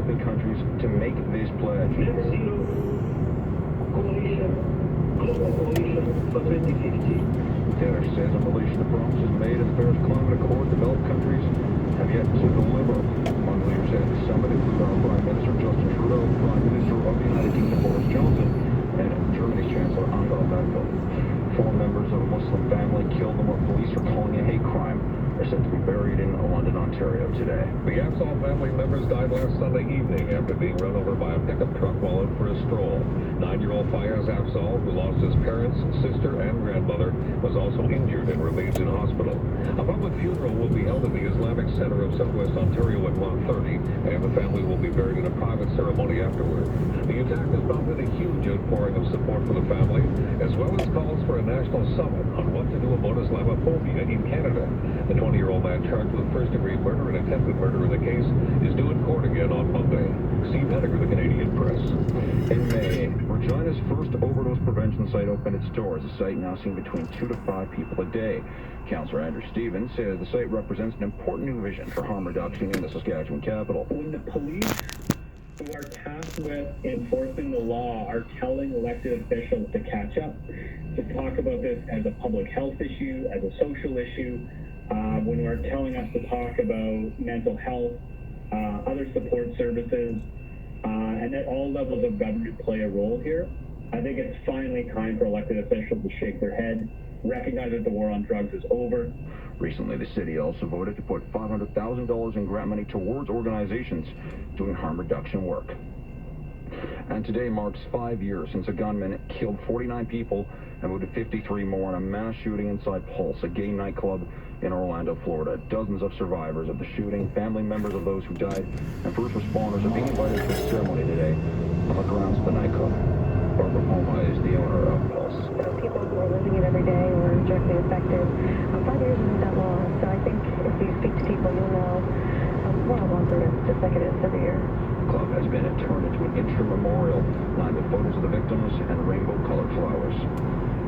developing countries to make this pledge. Net zero coalition, global coalition for 2050. Guterres says in relation to promises made in the Paris Climate Accord, developed countries have yet to deliver. Among leaders at the summit include our Prime Minister Justin Trudeau, Prime Minister of the United Kingdom Boris Johnson, and Germany's Chancellor Angela Merkel. 4 members of a Muslim family killed in what police are calling a hate crime are said to be buried in London, Ontario today. The Absol family members died last Sunday evening after being run over by a pickup truck while out for a stroll. 9-year-old Fayez Absol, who lost his parents, sister, and grandmother, was also injured and remains in hospital. A public funeral will be held at the Islamic Center of Southwest Ontario at 1:30, and the family will be buried in a private ceremony afterward. The attack has prompted a huge outpouring of support for the family, as well as calls for a national summit on what to do about Islamophobia in Canada. The 20-year-old man charged with first-degree murder and attempted murder in the case is due in court again on Monday. Steve Henniger, the Canadian Press. In May, Regina's first overdose prevention site opened its doors. The site now seeing between 2 to 5 people a day. Councillor Andrew Stevens says the site represents an important new vision for harm reduction in the Saskatchewan capital. When the police who are tasked with enforcing the law are telling elected officials to catch up, to talk about this as a public health issue, as a social issue, when they're telling us to talk about mental health, other support services, and that all levels of government play a role here, I think it's finally time for elected officials to shake their head, recognize that the war on drugs is over. Recently, the city also voted to put $500,000 in grant money towards organizations doing harm reduction work. And today marks 5 years since a gunman killed 49 people and wounded 53 more in a mass shooting inside Pulse, a gay nightclub in Orlando, Florida. Dozens of survivors of the shooting, family members of those who died, and first responders are being invited to a ceremony today on the grounds of the nightclub. Barbara Poma is the owner of Pulse. People who are living it every day were directly affected. 5 years isn't that long, so I think if you speak to people, you'll know we're all going through it, just like it is every year. The club has been turned into an intro memorial lined with photos of the victims and rainbow-colored flowers.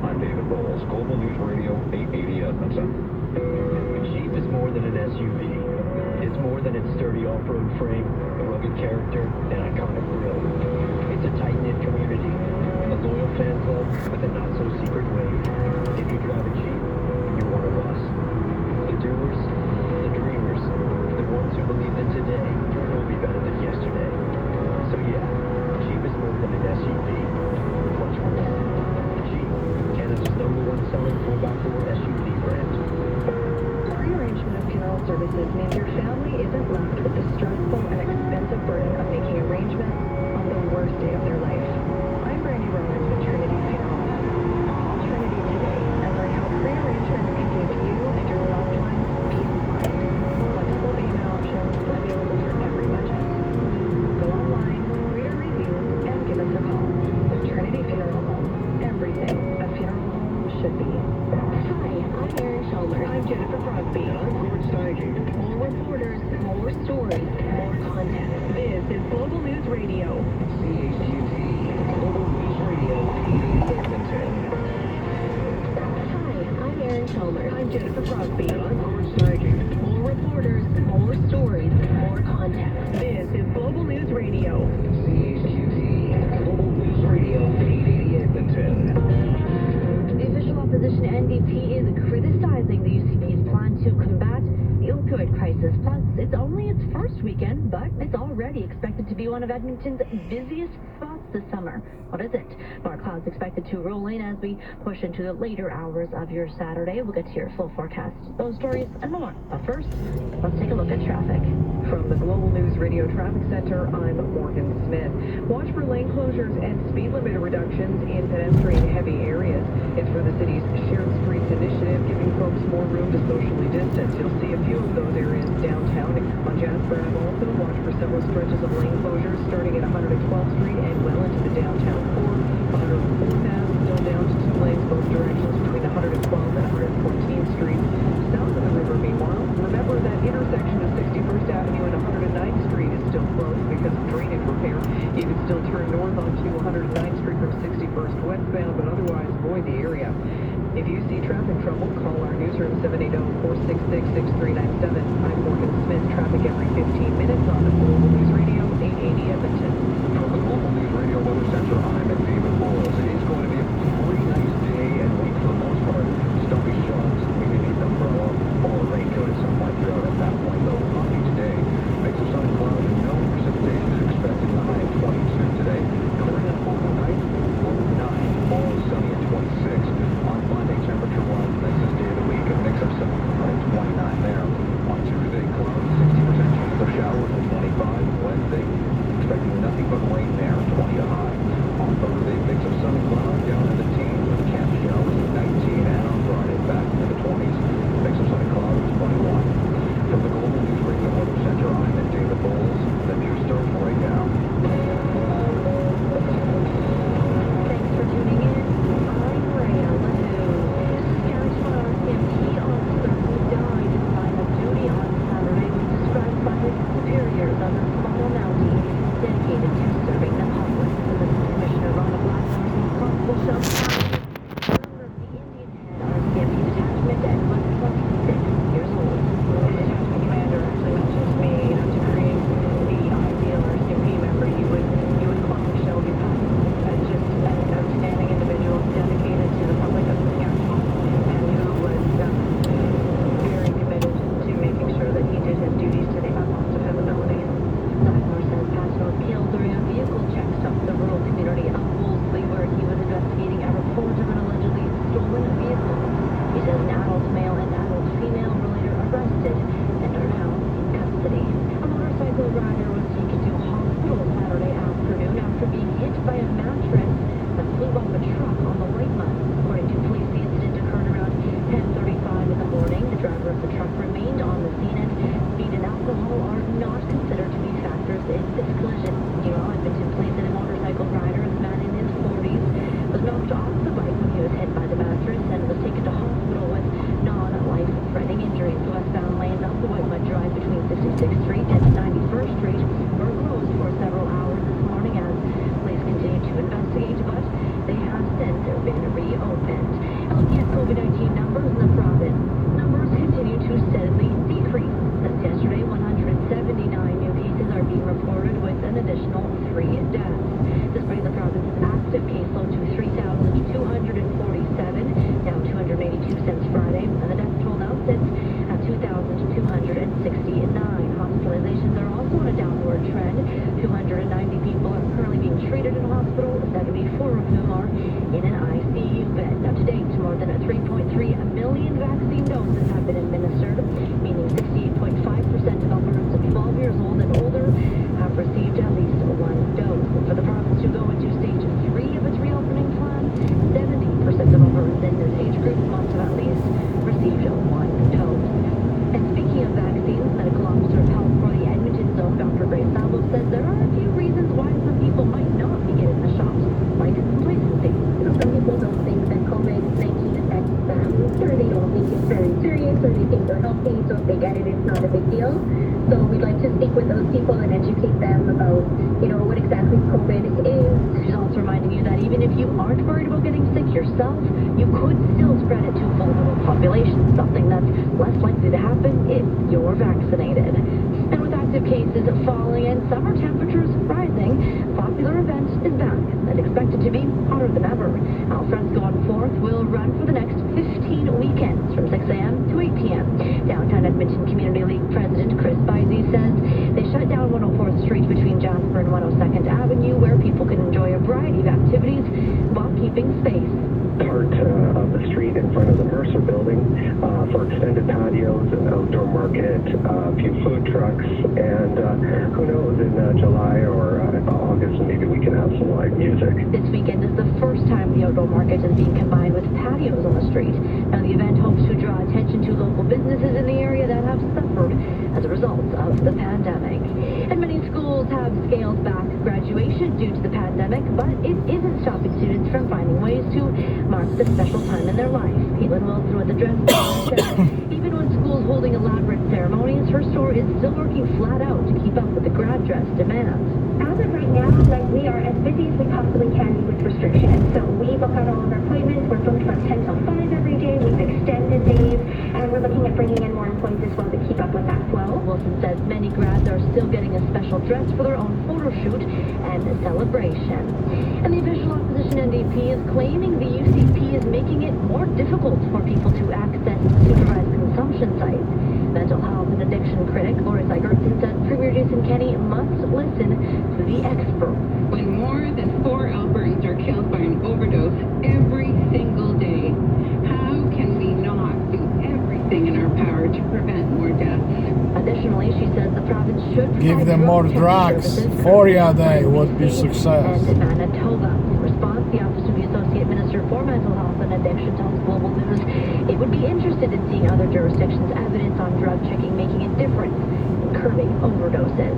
I'm David Bowles, Global News Radio 880 Edmonton. A Jeep is more than an SUV. It's more than its sturdy off-road frame, rugged character, and iconic grille. It's a tight-knit community, a loyal fan club with a not-so-secret wave. If you drive a Jeep, you're one of us. The doers, the dreamers, the ones who believe that today will be better than yesterday. So yeah, Jeep is more than an SUV. Much more. Jeep, Canada's #1 selling 4x4 SUV brand. Rearrangement of funeral services means your family isn't left with the stressful and expensive burden of making arrangements on the worst day of their life. I'm Brandy Rowan with Trinity Funeral. Call Trinity today and learn how pre-arrangements can give you and your loved ones peace of mind. Flexible payment options available for every budget. Go online, read our reviews, and give us a call. Trinity Funeral Home. Everything a funeral home should be. Hi, I'm Erin Chalmers. I'm Jennifer Crosby. I'm Gord Steigate. More reporters, more stories, more content. This is Global News Radio. CHQT, Global News Radio, Edmonton. Hi, I'm Erin Chalmers. I'm Jennifer Crosby. I'm Gord Steigate. More reporters, more stories, more content. This is Global News Radio. CHQT, Global News Radio, 880 Edmonton. The official opposition NDP is criticizing the UCP's plan to combat the opioid crisis. Plus, it's only its first weekend, but it's already expected to be one of Edmonton's busiest spots this summer. What is it? More clouds expected to roll in as we push into the later hours of your Saturday. We'll get to your full forecast, those stories, and more. But first, let's take a look at traffic. From the Global News Radio Traffic Center, I'm Morgan Smith. Watch for lane closures and speed limit reductions in pedestrian-heavy areas. It's for the city's Shared Streets initiative, giving folks more room to socially distance. You'll see a few of those areas downtown. On Jasper and also watch for several stretches of lane closures starting at 112th Street and well into the downtown core. 104th Ave still down to 2 lanes both directions between 112th and 114th Street. South of the river, meanwhile, remember that intersection of 61st Avenue and 109th Street is still closed because of drainage repair. You can still turn north onto 109th Street from 61st westbound, but otherwise avoid the area. If you see traffic trouble, call our newsroom 780-466-6397. I'm Morgan Smith. Traffic every 15 minutes on Global News Radio 880. Street and 91st Street were closed for several hours this morning as police continue to investigate, but they have since been reopened. Looking at COVID-19 numbers in the province, numbers continue to steadily decrease. Since yesterday, 179 new cases are being reported with an additional 3 deaths. This brings the province's active caseload to 3,247, down 282 since Friday, and the death toll now sits at 2,269. Hospitalizations are also on a downward trend. 290 people are currently being treated in hospital, 74 of whom are in an ICU bed. Now, to date, more than 3.3 million vaccine doses have been administered, meaning 68.5% of Albertans 12 years old and older have received at least 1 dose. For the province to go into stage 3 of its reopening plan, 70% of Albertans in this age group must have at least received 1 dose. And speaking of vaccines, Medical Officer of Health for the Edmonton Zone, Dr. Grace Salvo, says there are a few reasons why some people might not be getting the shot, like complacency. Some people don't think that COVID-19 affects them, or they don't think it's very serious, or they think they're healthy, so if they get it, it's not a big deal. So we'd like to speak with those people and educate them about, what exactly COVID is. She's also reminding you that even if you aren't worried about getting sick yourself, you could still spread it to vulnerable populations, something that's less likely to happen if you're vaccinated. And with active cases falling and summer temperatures rising, a popular event is back and expected to be hotter than ever. Al Fresco on 4th will run for the next 15 weekends from 6 a.m. to 8 p.m. Downtown Edmonton Community League President Chris Bizey says they shut down 104th Street between Jasper and 102nd Avenue, where people can enjoy a variety of activities while keeping space. Part of the street in front of the Mercer building for extended patios, an outdoor market, a few food trucks, and who knows, in July or August, maybe we can have some live music. This weekend is the first time the outdoor market is being combined with patios on the street. Now, the event hopes to draw attention to local businesses in the area that have suffered as a result of the pandemic. And many schools have scaled back graduation due to the pandemic, but it isn't stopping students from finding ways to mark the special time in their life. Caitlin Wilson with the dress said even when schools holding elaborate ceremonies, her store is still working flat out to keep up with the grad dress demand. As of right now, we are as busy as we possibly can be with restrictions. So we book out all of our appointments. We're booked from 10 till 5 every day. We've extended days, and we're looking at bringing in more employees as well to keep up with that flow. Wilson says many grads are still getting a special dress for their own photo shoot and celebration. And the official opposition NDP is claiming the UCP is making it more difficult for people to access supervised consumption sites. Mental health and addiction critic Lori Sigurdsson says Premier Jason Kenney must listen to the experts. When more than 4 Albertans are killed by an overdose every single day, how can we not do everything in our power to prevent more deaths? Additionally, she says the province should give them more drugs. 40 a day would be success. And Manitoba. In response, the Office of the Associate Minister for Mental Health and Addiction tells Global News it would be interested in seeing other jurisdictions' evidence on drug checking making a difference in curbing overdoses.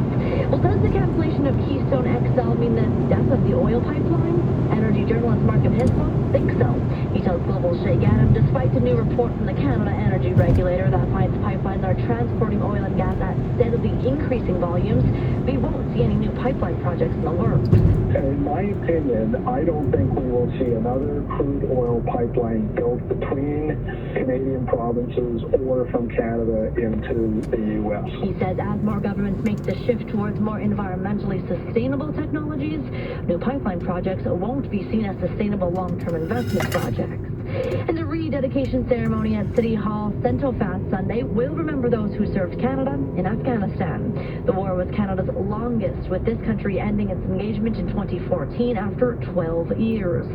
Well, does the cancellation of Keystone XL mean the death of the oil pipeline? Energy journalist Markham Hislow thinks so. He tells Global's Shay Gaddam, despite the new report from the Canada Energy Regulator that finds pipelines are transporting oil and gas at steadily increasing volumes, we won't see any new pipeline projects in the works. In my opinion, I don't think we will see another crude oil pipeline built between Canadian provinces or from Canada into the U.S. He says as more governments make the shift towards more environmentally sustainable technologies, new pipeline projects won't be seen as sustainable long-term investment projects. And the rededication ceremony at City Hall Centofast Sunday will remember those who served Canada in Afghanistan. The war was Canada's longest, with this country ending its engagement in 2014 after 12 years.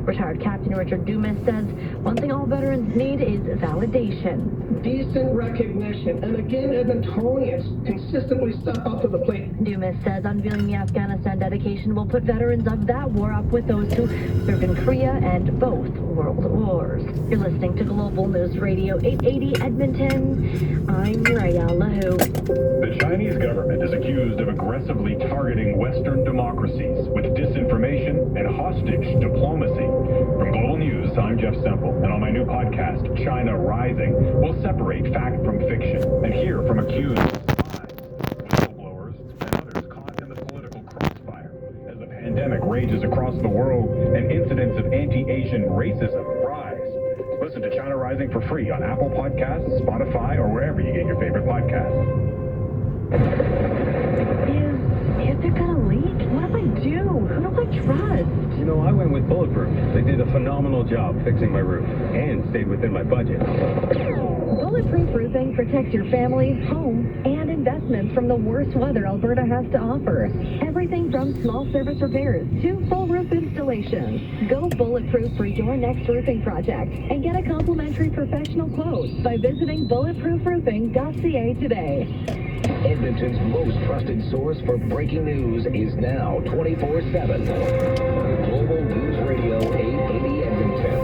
Retired Captain Richard Dumas says one thing all veterans need is validation. Decent recognition, and again, Edmontonians consistently step up to the plate. Dumas says unveiling the Afghanistan dedication will put veterans of that war up with those who served in Korea and both world wars. You're listening to Global News Radio 880 Edmonton. I'm Raya Lahu. The Chinese government is accused of aggressively targeting Western democracies with disinformation and hostage diplomacy. From Global News, I'm Jeff Semple, and on my new podcast, China Rising, we'll separate fact from fiction and hear from accused spies. rages across the world, and incidents of anti-Asian racism rise. Listen to China Rising for free on Apple Podcasts, Spotify, or wherever you get your favorite podcasts. Is it gonna leak? What do I do? Who do I trust? You know, I went with Bulletproof. They did a phenomenal job fixing my roof and stayed within my budget. Bulletproof Roofing protects your family, home, and investments from the worst weather Alberta has to offer. Everything from small service repairs to full roof installations. Go Bulletproof for your next roofing project and get a complimentary professional quote by visiting bulletproofroofing.ca today. Edmonton's most trusted source for breaking news is now 24/7. Global News Radio 880 Edmonton.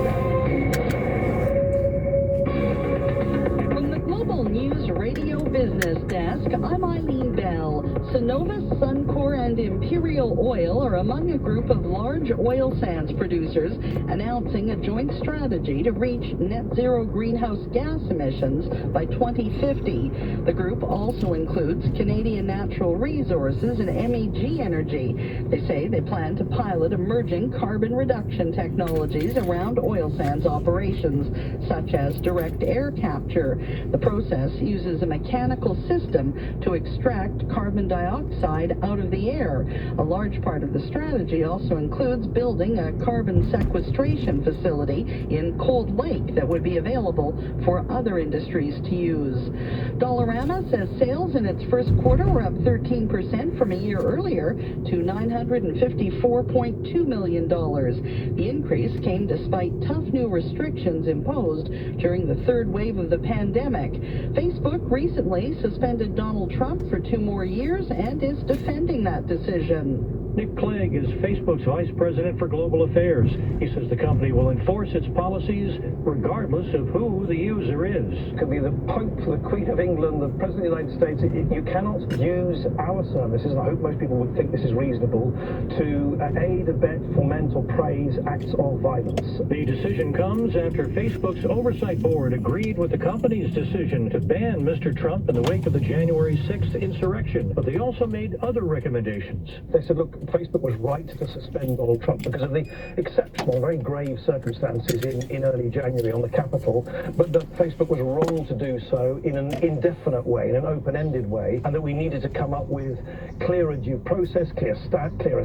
From the Global News Radio Business Desk, I'm Eileen Bell. Cenovus, Suncor, and Imperial Oil are among a group of large oil sands producers announcing a joint strategy to reach net zero greenhouse gas emissions by 2050. The group also includes Canadian Natural Resources and MEG Energy. They say they plan to pilot emerging carbon reduction technologies around oil sands operations, such as direct air capture. The process uses a mechanical system to extract carbon dioxide out of the air. A large part of the strategy also includes building a carbon sequestration facility in Cold Lake that would be available for other industries to use. Dollarama says sales in its first quarter were up 13% from a year earlier to $954.2 million. The increase came despite tough new restrictions imposed during the third wave of the pandemic. Facebook recently suspended Donald Trump for 2 more years and is defending that decision. Nick Clegg is Facebook's Vice President for Global Affairs. He says the company will enforce its policies regardless of who the user is. It could be the Pope, the Queen of England, the President of the United States. You cannot use our services, and I hope most people would think this is reasonable, to aid, abet, foment, or praise acts of violence. The decision comes after Facebook's oversight board agreed with the company's decision to ban Mr. Trump in the wake of the January 6th insurrection, but they also made other recommendations. They said, look, Facebook was right to suspend Donald Trump because of the exceptional, very grave circumstances in early January on the Capitol, but that Facebook was wrong to do so in an indefinite way, in an open-ended way, and that we needed to come up with clearer due process, clearer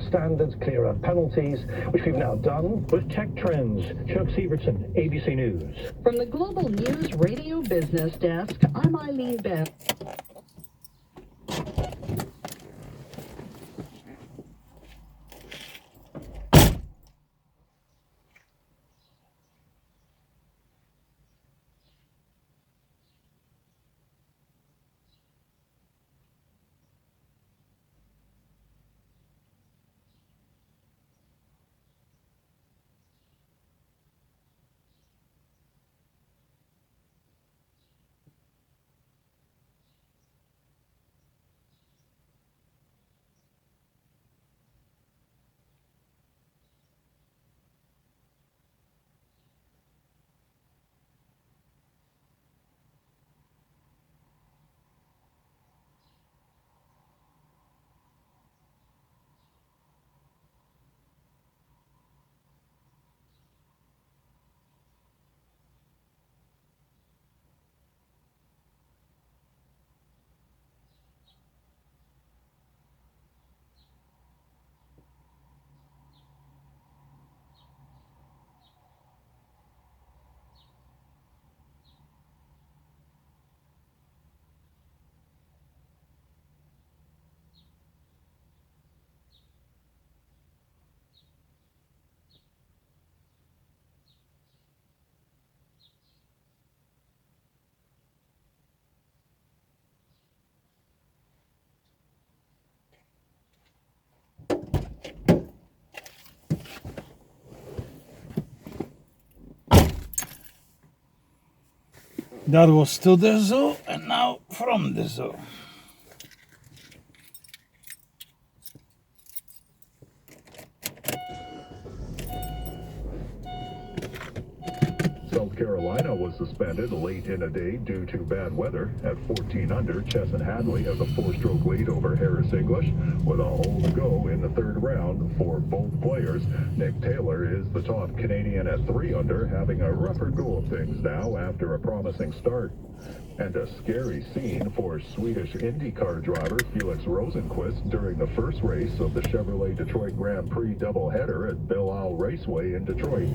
standards, clearer penalties, which we've now done. With Tech Trends, Chuck Sievertson, ABC News. From the Global News Radio Business Desk, I'm Eileen Bell. That was to the zoo, and now from the zoo. So Carolina was suspended late in the day due to bad weather. At 14 under, Chesson Hadley has a 4-stroke lead over Harris English with a hole to go in the third round for both players. Nick Taylor is the top Canadian at 3 under, having a rougher go of things now after a promising start. And a scary scene for Swedish IndyCar driver Felix Rosenqvist during the first race of the Chevrolet Detroit Grand Prix doubleheader at Belle Isle Raceway in Detroit.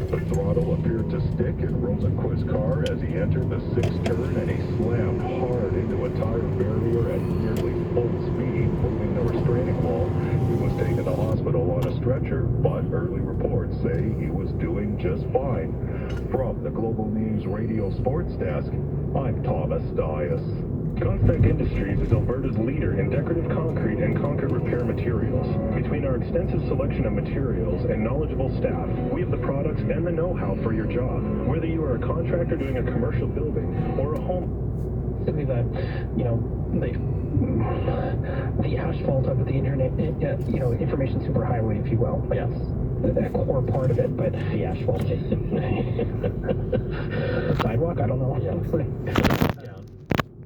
The throttle appeared to stick in Rosenqvist's car as he entered the 6th turn, and he slammed hard into a tire barrier at nearly full speed, moving the restraining wall. He was taken to hospital on a stretcher, but early reports say he was doing just fine. From the Global News Radio Sports Desk, I'm Thomas Dias. Conspec Industries is Alberta's leader in decorative concrete and concrete repair materials. Between our extensive selection of materials and knowledgeable staff, we have the products and the know-how for your job. Whether you are a contractor doing a commercial building or a home. Simply that, the asphalt of the internet, information superhighway, if you will. Yes. A core part of it, but the asphalt. The sidewalk, I don't know.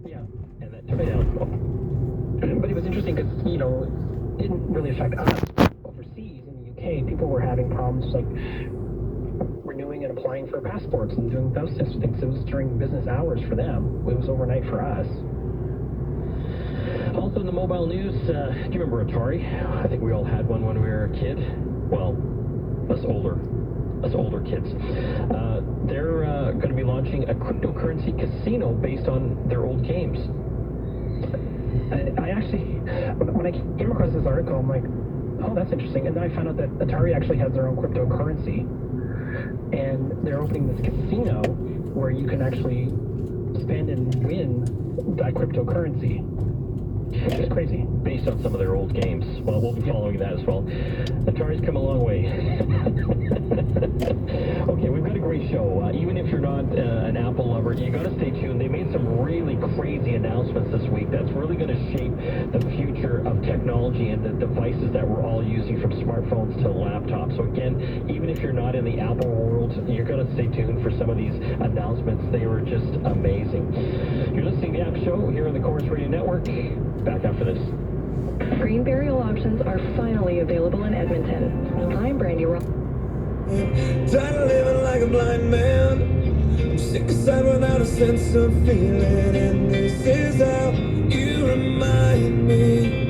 Yeah. And that took it down. But it was interesting because, it didn't really affect us. Overseas in the UK, people were having problems like renewing and applying for passports and doing those types of things. It was during business hours for them. It was overnight for us. Also in the mobile news, do you remember Atari? I think we all had one when we were a kid. Well, us older kids. They're going to be launching a cryptocurrency casino based on their old games. I actually, when I came across this article, I'm like, oh, that's interesting. And then I found out that Atari actually has their own cryptocurrency. And they're opening this casino where you can actually spend and win that cryptocurrency. Which is crazy. Based on some of their old games. Well, we'll be following that as well. Atari's come a long way. Okay, we've got a great show. Even if you're not an Apple lover, you got to stay tuned. They made some really crazy announcements this week that's really going to shape the future of technology and the devices that we're all using, from smartphones to laptops. So again, even if you're not in the Apple world, you're going to stay tuned for some of these announcements. They were just amazing. You're listening to the App Show here on the Chorus Radio Network. Back after this. Green burial options are finally available in Edmonton. I'm Brandy Ross. Tired of living like a blind man. I'm sick aside without a sense of feeling. And this is how you remind me.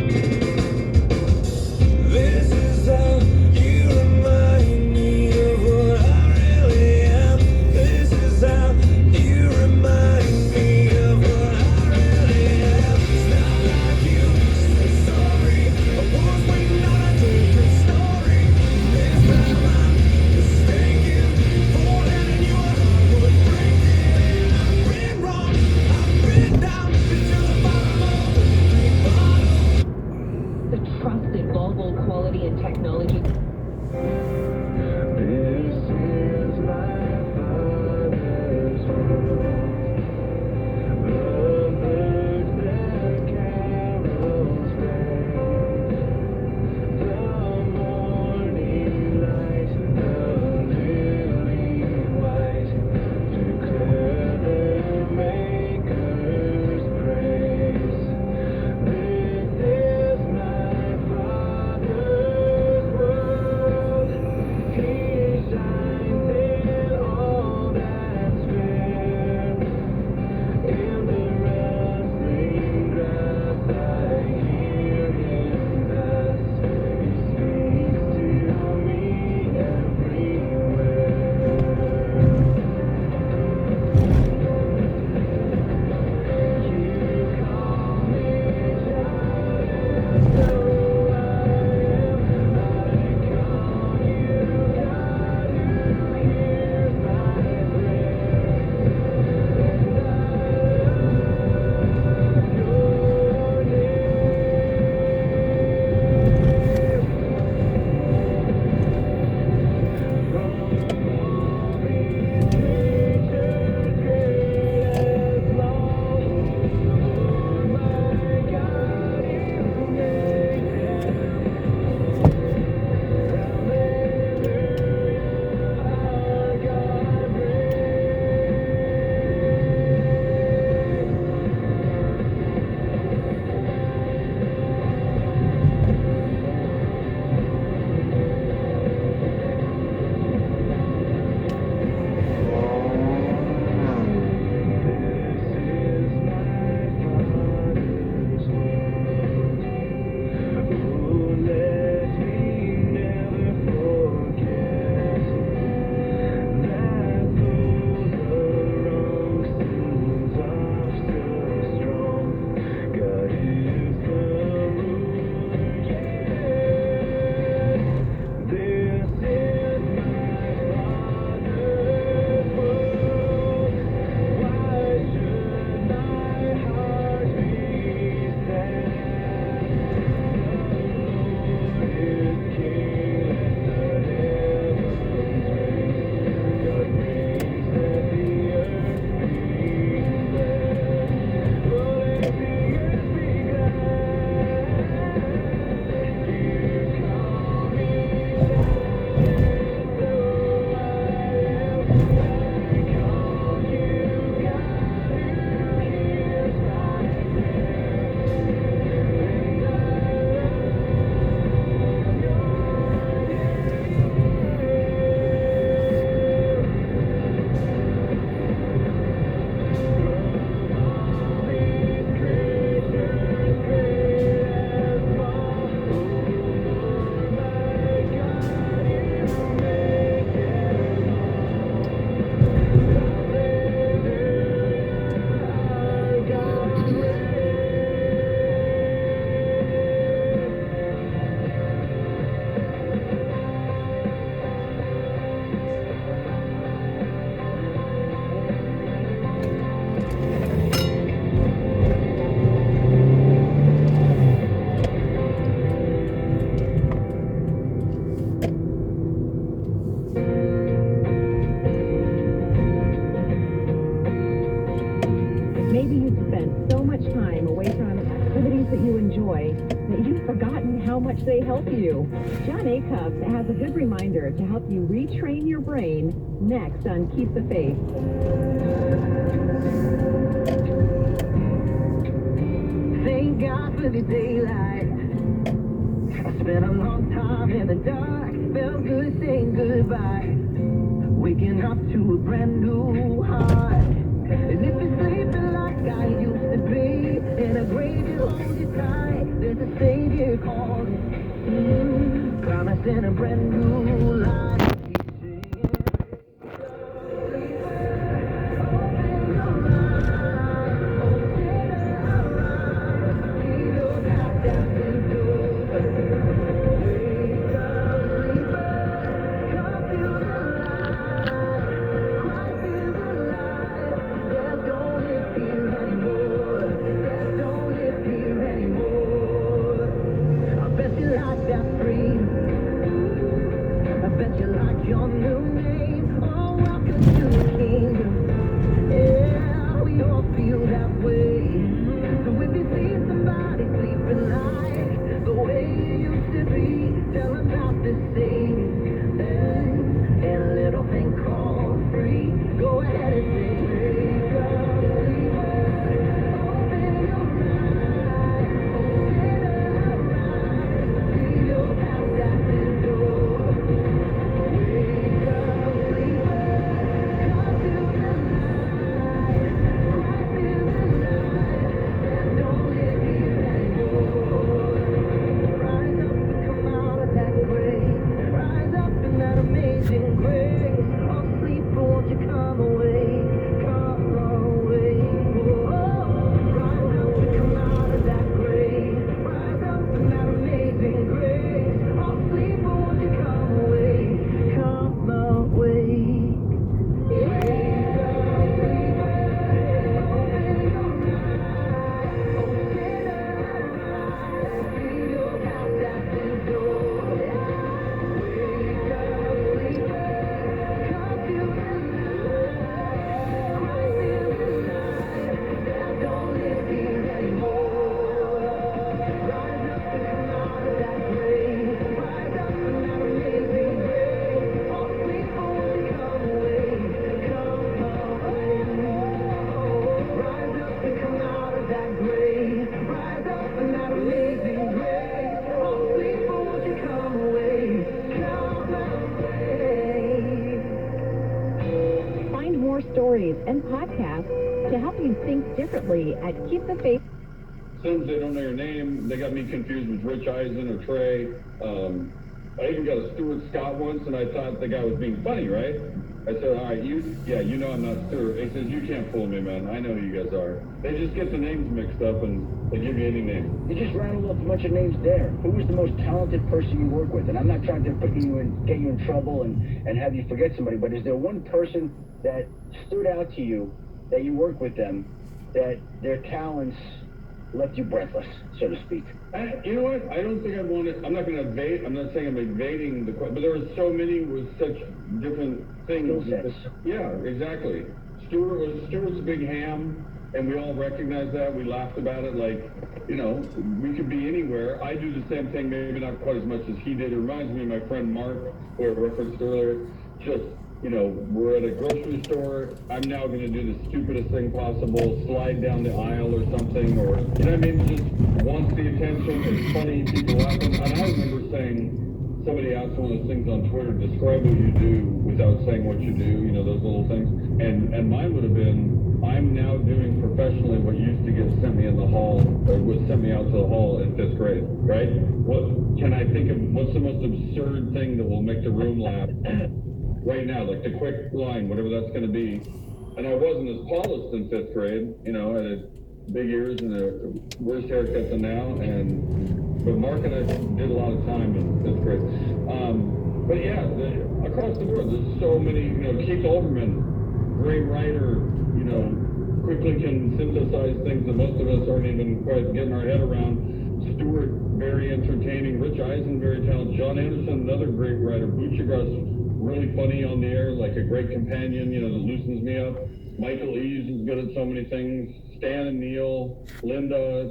This is how you remind me of what I really am. This is how you remind me of what I really am. It's not like you said sorry. I was waiting on a different story. This time I'm mistaken for letting you I was breaking. I've been wrong. I've been down into the bottom of the bottle. The trusted Volvo quality and technology. This is my father's home. The birds that carols bring. The morning light, the lily white, declare the Maker's praise. This is my father's home. how much they help you. John Acuff has a good reminder to help you retrain your brain next on Keep the Faith. Thank God for the daylight. I spent a long time in the dark. Felt good saying goodbye. Waking up to a brand new heart. And if you're sleeping like I used to be, in a grave you hold you tight. There's a Savior calling, promising a brand new life. Stories and podcasts to help you think differently at Keep the Faith. Since they don't know your name, they got me confused with Rich Eisen or Trey. I even got a Stuart Scott once, and I thought the guy was being funny, right? I said, all right, you know I'm not Stuart. He says, you can't fool me, man. I know who you guys are. They just get the names mixed up, and they give you any name. You just rattled off a bunch of names there. Who was the most talented person you work with? And I'm not trying to get you in trouble and have you forget somebody, but is there one person that stood out to you, that you work with them, that their talents left you breathless, so to speak? You know what? I don't think I want to. I'm not going to evade. I'm not saying I'm evading the question, but there were so many with such different things. Yeah, exactly. Stuart's a big ham, and we all recognize that. We laughed about it, like, you know, we could be anywhere. I do the same thing, maybe not quite as much as he did. It reminds me of my friend Mark, who I referenced earlier. Just, you know, we're at a grocery store. I'm now going to do the stupidest thing possible, slide down the aisle or something, or, you know what I mean? Just wants the attention. It's funny, people laughing. And I remember saying, somebody asked one of those things on Twitter, describe what you do without saying what you do, you know, those little things. And mine would have been, I'm now doing professionally what used to get sent me in the hall, or was sent me out to the hall in 5th grade, right? What can I think of, what's the most absurd thing that will make the room laugh right now? Like the quick line, whatever that's going to be. And I wasn't as polished in 5th grade, you know, I had big ears and a worse haircut than now, but Mark and I did a lot of time in 5th grade. But yeah, across the board, there's so many, you know, Keith Olbermann, great writer, you know, quickly can synthesize things that most of us aren't even quite getting our head around. Stuart, very entertaining. Rich Eisen, very talented. John Anderson, another great writer. Butchagras, really funny on the air, like a great companion, you know, that loosens me up. Michael Eaves is good at so many things. Stan and Neil, Linda.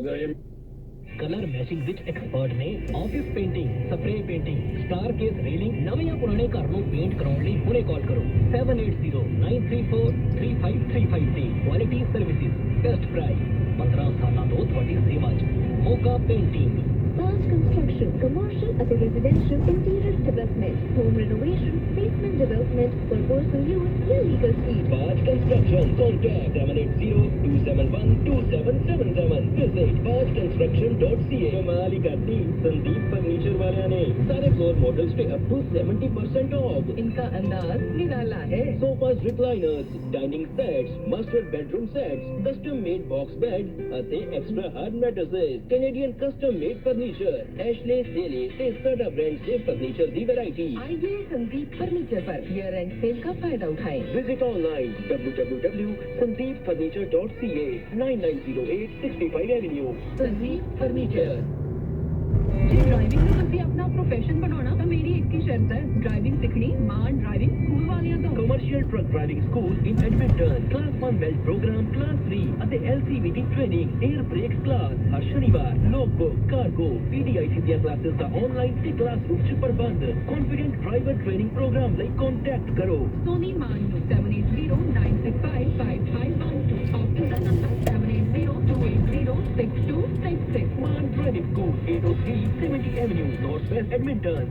Colour matching which expert ने office painting spray painting staircase railing नवे या पुराने घर ਨੂੰ paint ਕਰਾਉਣ ਲਈ ਹੁਣੇ ਕਾਲ ਕਰੋ 7809343535 ਕੁਆਲਿਟੀ ਸਰਵਿਸਿਜ਼ ਬੈਸਟ ਪ੍ਰਾਈਸ 15 ਸਾਲਾਂ ਤੋਂ ਤੁਹਾਡੀ ਸੇਵਾ 'ਚ Moga painting Large construction, commercial and residential interior development, home renovation, basement development for personal use, illegal speed. Barge Construction. Contact 780-271-2777. Visit bargeconstruction.ca. कमाली का टीम संदीप फर्नीचर वाले ने सारे फ्लोर मॉडल्स पे अप टू 70% ऑफ. इनका अंदाज निराला है. Sofas, recliners, dining sets, master bedroom sets, custom made box bed, अते extra hard mattresses, Canadian custom made furniture, Ashley Sealy ते स्टार्टा ब्रांड से फर्नीचर दी वैरायटी. आइए संदीप फर्नीचर पर ईयर एंड सेल का फायदा उठाएं. Visit online www.sandeepfurniture.ca 9908 65 Avenue. Sandeep furniture. G driving में ਤੁਸੀਂ ਆਪਣਾ ਪ੍ਰੋਫੈਸ਼ਨ ਬਣਾਉਣਾ ਤਾਂ ਮੇਰੀ ਇੱਕ ਹੀ ਸ਼ਰਤ ਹੈ ਡਰਾਈਵਿੰਗ ਸਿੱਖਣੀ ਮਾਂ ਡਰਾਈਵਿੰਗ ਸਕੂਲ ਵਾਲਿਆਂ ਤੋਂ Commercial Truck Driving School in Edmonton. Class 1 MELT program, Class 3 ਅਤੇ LCVT training, air brakes class, ਹਰ ਸ਼ਨੀਵਾਰ, logbook, cargo, PDIC ਦੀਆਂ ਕਲਾਸਿਸ ਦਾ ਆਨਲਾਈਨ ਤੇ ਕਲਾਸਰੂਮ 'ਚ ਪ੍ਰਬੰਧ. Confident Driver Training Program ਲਈ ਕੰਟੈਕਟ ਕਰੋ. ਸੋਨੀ ਮਾਨ ਨੂੰ 7809655512 office the number 7802806266. Man Driving School, 803 70 Avenue, Northwest Edmonton.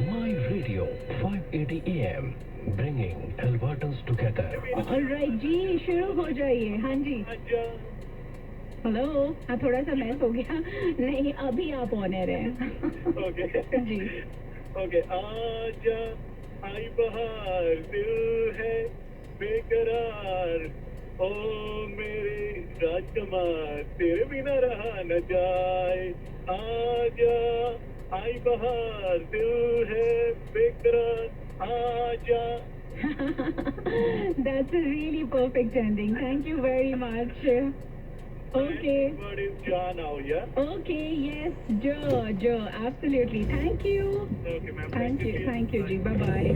My Radio, 580 AM, bringing Albertans together. Alright जी शुरू हो जाइए. हाँ जी हेलो. हाँ थोड़ा सा मैस हो गया. नहीं अभी आप ऑनर हैं. ओके जी ओके. आजा आई बहार दिल है बेकरार ओ मेरे राजकुमार तेरे बिना रहा न जाए. आजा आई बहार दिल है बेकरार आजा. That's a really perfect ending. Thank you very much. Okay. What is John now, yeah? Okay, yes, Joe, absolutely. Thank you. Okay, ma'am. Thank you, ji. Bye.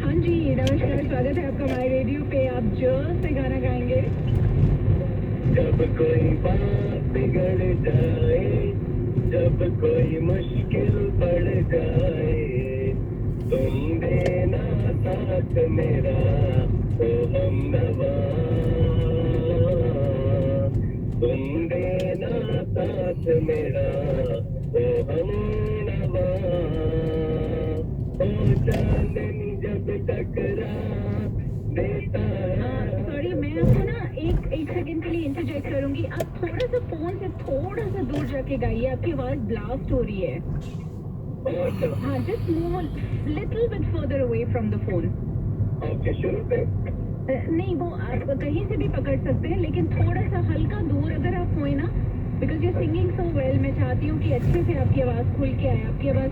हाँ जी, नमस्कार, स्वागत है आपका माय रेडियो पे. आप जो से गाना गाएंगे. जब कोई बात बिगड़ जाए, जब कोई मुश्किल पड़ जाए, तुम देना साथ मेरा ओ हमनवा, तुम देना साथ मेरा ओ हमनवा, ओ चांदनी जब टकरा देता है. सॉरी मैं आपको ना एक सेकंड के लिए इंटरजेक्ट करूंगी. आप थोड़ा सा फोन से थोड़ा सा दूर जाके गाइए. आपकी आवाज ब्लास्ट हो रही है. हाँ just move little bit further away from the phone. Okay शुरू से. नहीं वो आप कहीं से भी पकड़ सकते हैं लेकिन थोड़ा सा हल्का दूर अगर आप होए ना, because you singing so well. मैं चाहती हूँ कि अच्छे से आपकी आवाज खुल के आए. आपकी आवाज